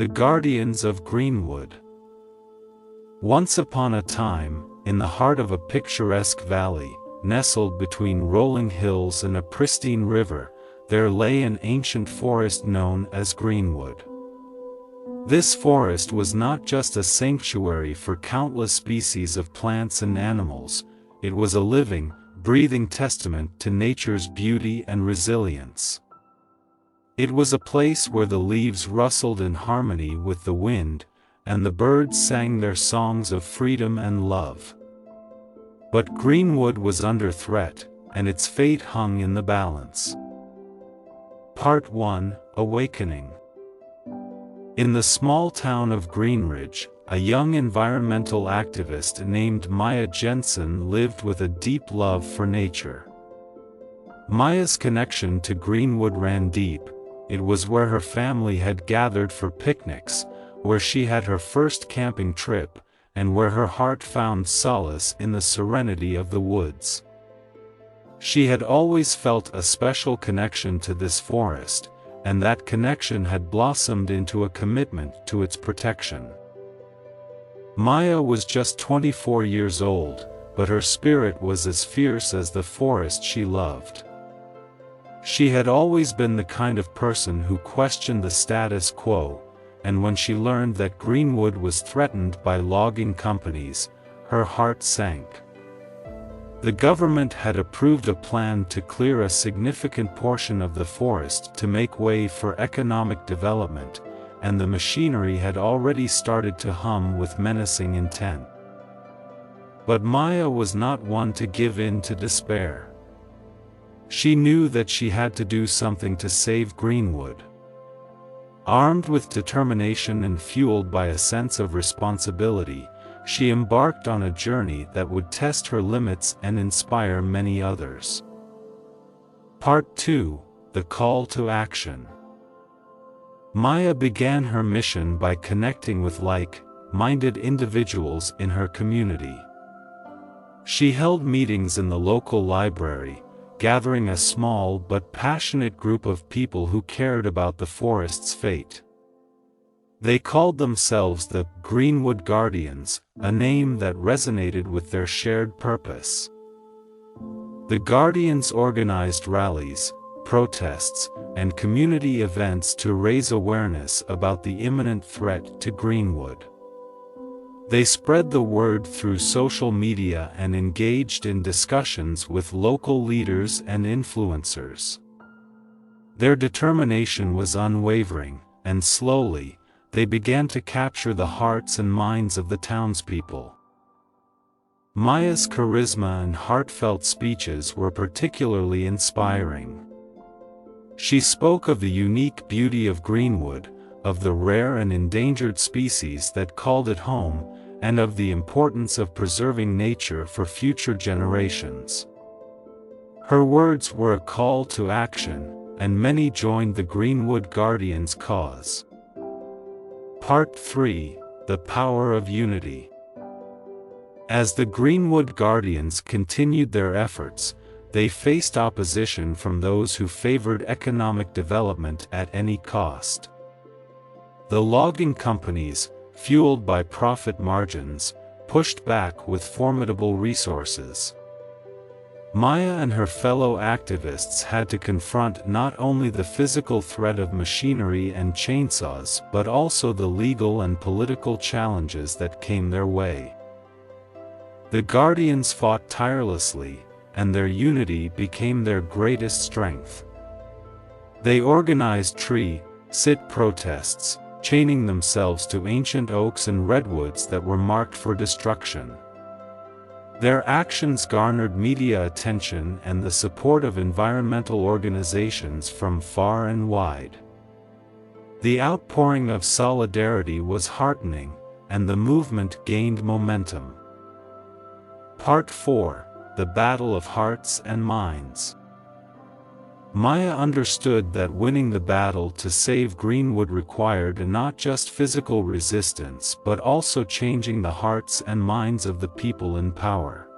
The Guardians of Greenwood. Once upon a time, in the heart of a picturesque valley, nestled between rolling hills and a pristine river, there lay an ancient forest known as Greenwood. This forest was not just a sanctuary for countless species of plants and animals, it was a living, breathing testament to nature's beauty and resilience. It was a place where the leaves rustled in harmony with the wind, and the birds sang their songs of freedom and love. But Greenwood was under threat, and its fate hung in the balance. Part 1: Awakening. In the small town of Greenridge, a young environmental activist named Maya Jensen lived with a deep love for nature. Maya's connection to Greenwood ran deep. It was where her family had gathered for picnics, where she had her first camping trip, and where her heart found solace in the serenity of the woods. She had always felt a special connection to this forest, and that connection had blossomed into a commitment to its protection. Maya was just 24 years old, but her spirit was as fierce as the forest she loved. She had always been the kind of person who questioned the status quo, and when she learned that Greenwood was threatened by logging companies, her heart sank. The government had approved a plan to clear a significant portion of the forest to make way for economic development, and the machinery had already started to hum with menacing intent. But Maya was not one to give in to despair. She knew that she had to do something to save Greenwood. Armed with determination and fueled by a sense of responsibility, she embarked on a journey that would test her limits and inspire many others. Part 2: The Call to Action. Maya began her mission by connecting with like-minded individuals in her community. She held meetings in the local library, gathering a small but passionate group of people who cared about the forest's fate. They called themselves the Greenwood Guardians, a name that resonated with their shared purpose. The Guardians organized rallies, protests, and community events to raise awareness about the imminent threat to Greenwood. They spread the word through social media and engaged in discussions with local leaders and influencers. Their determination was unwavering, and slowly, they began to capture the hearts and minds of the townspeople. Maya's charisma and heartfelt speeches were particularly inspiring. She spoke of the unique beauty of Greenwood, of the rare and endangered species that called it home, and of the importance of preserving nature for future generations. Her words were a call to action, and many joined the Greenwood Guardians' cause. Part 3: The Power of Unity. As the Greenwood Guardians continued their efforts, they faced opposition from those who favored economic development at any cost. The logging companies, fueled by profit margins, pushed back with formidable resources. Maya and her fellow activists had to confront not only the physical threat of machinery and chainsaws but also the legal and political challenges that came their way. The Guardians fought tirelessly, and their unity became their greatest strength. They organized tree-sit protests, chaining themselves to ancient oaks and redwoods that were marked for destruction. Their actions garnered media attention and the support of environmental organizations from far and wide. The outpouring of solidarity was heartening, and the movement gained momentum. Part 4: The Battle of Hearts and Minds. Maya understood that winning the battle to save Greenwood required not just physical resistance but also changing the hearts and minds of the people in power.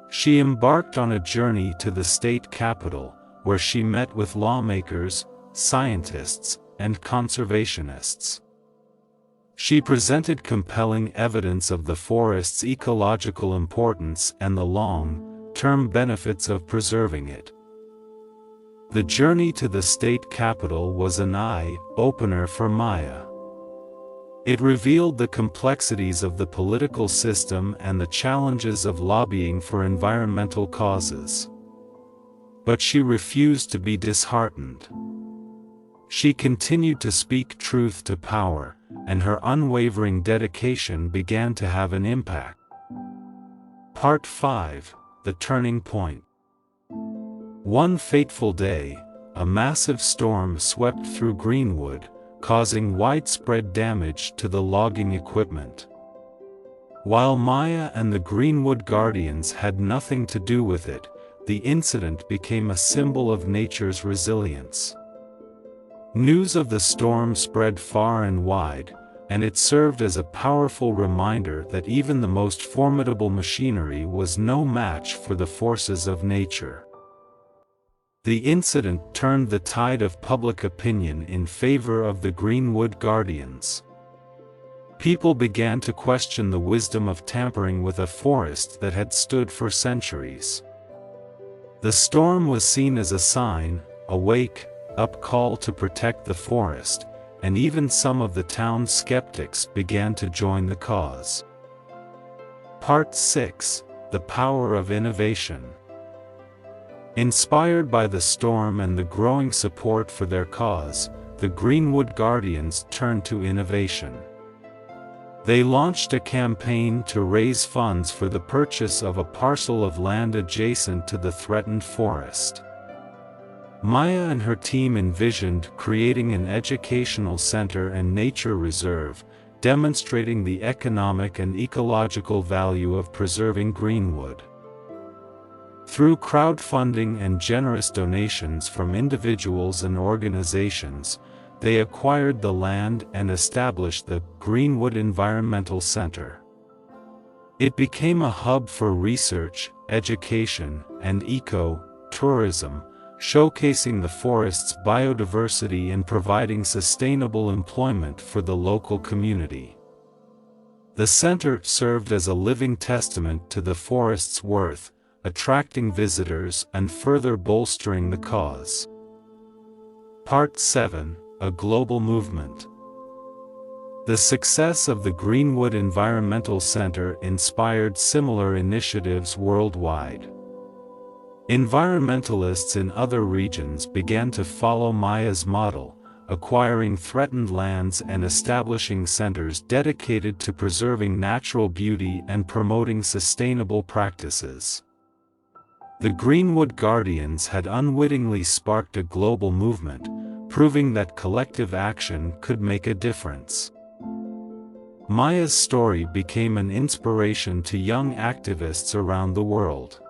She embarked on a journey to the state capital, where she met with lawmakers, scientists, and conservationists. She presented compelling evidence of the forest's ecological importance and the long-term benefits of preserving it. The journey to the state capital was an eye-opener for Maya. It revealed the complexities of the political system and the challenges of lobbying for environmental causes. But she refused to be disheartened. She continued to speak truth to power, and her unwavering dedication began to have an impact. Part 5: The Turning Point. One fateful day, a massive storm swept through Greenwood, causing widespread damage to the logging equipment. While Maya and the Greenwood Guardians had nothing to do with it, the incident became a symbol of nature's resilience. News of the storm spread far and wide, and it served as a powerful reminder that even the most formidable machinery was no match for the forces of nature. The incident turned the tide of public opinion in favor of the Greenwood Guardians. People began to question the wisdom of tampering with a forest that had stood for centuries. The storm was seen as a sign, a wake-up call to protect the forest, and even some of the town's skeptics began to join the cause. Part 6: The Power of Innovation. Inspired by the storm and the growing support for their cause, the Greenwood Guardians turned to innovation. They launched a campaign to raise funds for the purchase of a parcel of land adjacent to the threatened forest. Maya and her team envisioned creating an educational center and nature reserve, demonstrating the economic and ecological value of preserving Greenwood. Through crowdfunding and generous donations from individuals and organizations, they acquired the land and established the Greenwood Environmental Center. It became a hub for research, education, and eco-tourism, showcasing the forest's biodiversity and providing sustainable employment for the local community. The center served as a living testament to the forest's worth, attracting visitors and further bolstering the cause. Part 7: A Global Movement. The success of the Greenwood Environmental Center inspired similar initiatives worldwide. Environmentalists in other regions began to follow Maya's model, acquiring threatened lands and establishing centers dedicated to preserving natural beauty and promoting sustainable practices. The Greenwood Guardians had unwittingly sparked a global movement, proving that collective action could make a difference. Maya's story became an inspiration to young activists around the world.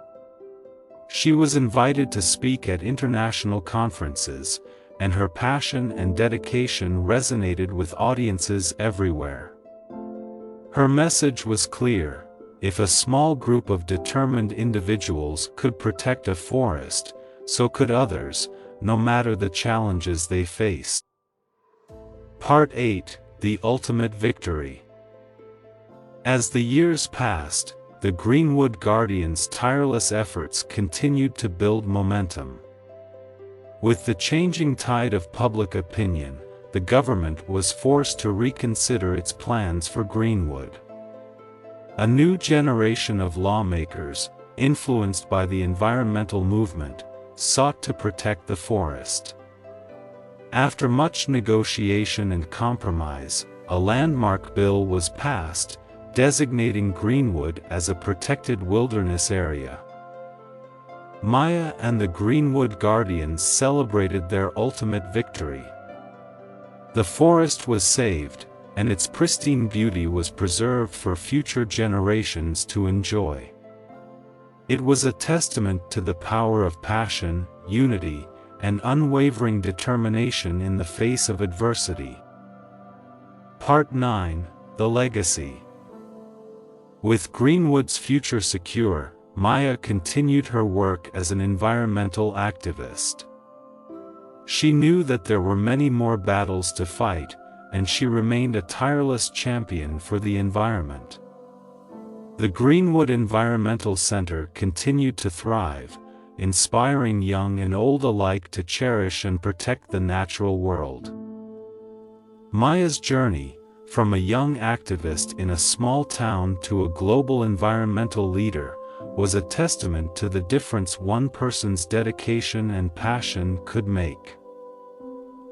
She was invited to speak at international conferences, and her passion and dedication resonated with audiences everywhere. Her message was clear: if a small group of determined individuals could protect a forest, so could others, no matter the challenges they faced. Part 8: The Ultimate Victory. As the years passed, the Greenwood Guardians' tireless efforts continued to build momentum. With the changing tide of public opinion, the government was forced to reconsider its plans for Greenwood. A new generation of lawmakers, influenced by the environmental movement, sought to protect the forest. After much negotiation and compromise, a landmark bill was passed, designating Greenwood as a protected wilderness area. Maya and the Greenwood Guardians celebrated their ultimate victory. The forest was saved, and its pristine beauty was preserved for future generations to enjoy. It was a testament to the power of passion, unity, and unwavering determination in the face of adversity. Part 9: The Legacy. With Greenwood's future secure, Maya continued her work as an environmental activist. She knew that there were many more battles to fight, and she remained a tireless champion for the environment. The Greenwood Environmental Center continued to thrive, inspiring young and old alike to cherish and protect the natural world. Maya's journey, from a young activist in a small town to a global environmental leader, was a testament to the difference one person's dedication and passion could make.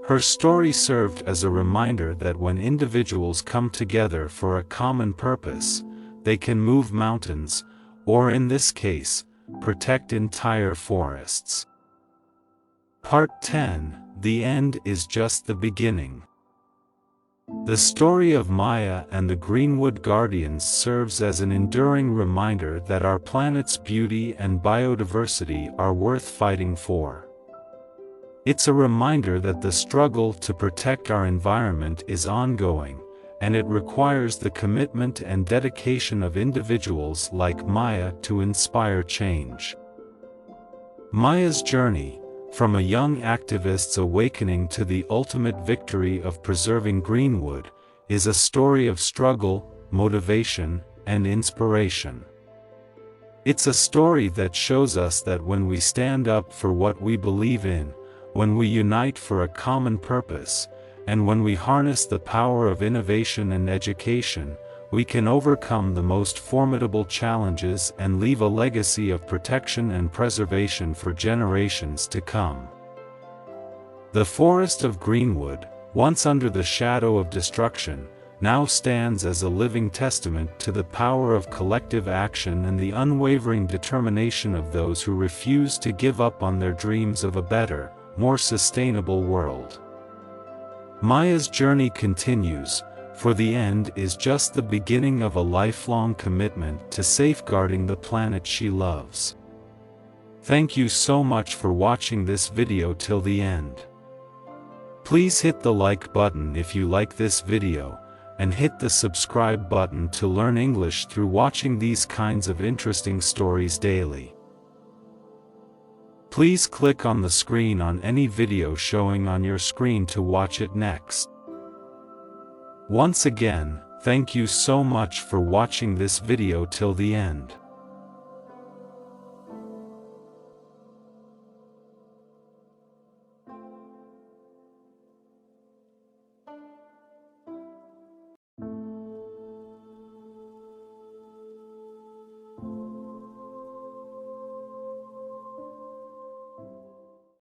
Her story served as a reminder that when individuals come together for a common purpose, they can move mountains, or in this case, protect entire forests. Part 10: The end is just the beginning. The story of Maya and the Greenwood Guardians serves as an enduring reminder that our planet's beauty and biodiversity are worth fighting for. It's a reminder that the struggle to protect our environment is ongoing, and it requires the commitment and dedication of individuals like Maya to inspire change. Maya's journey, from a young activist's awakening to the ultimate victory of preserving Greenwood, is a story of struggle, motivation, and inspiration. It's a story that shows us that when we stand up for what we believe in, when we unite for a common purpose, and when we harness the power of innovation and education, we can overcome the most formidable challenges and leave a legacy of protection and preservation for generations to come. The forest of Greenwood, once under the shadow of destruction, now stands as a living testament to the power of collective action and the unwavering determination of those who refuse to give up on their dreams of a better, more sustainable world. Maya's journey continues, for the end is just the beginning of a lifelong commitment to safeguarding the planet she loves. Thank you so much for watching this video till the end. Please hit the like button if you like this video, and hit the subscribe button to learn English through watching these kinds of interesting stories daily. Please click on the screen on any video showing on your screen to watch it next. Once again, thank you so much for watching this video till the end.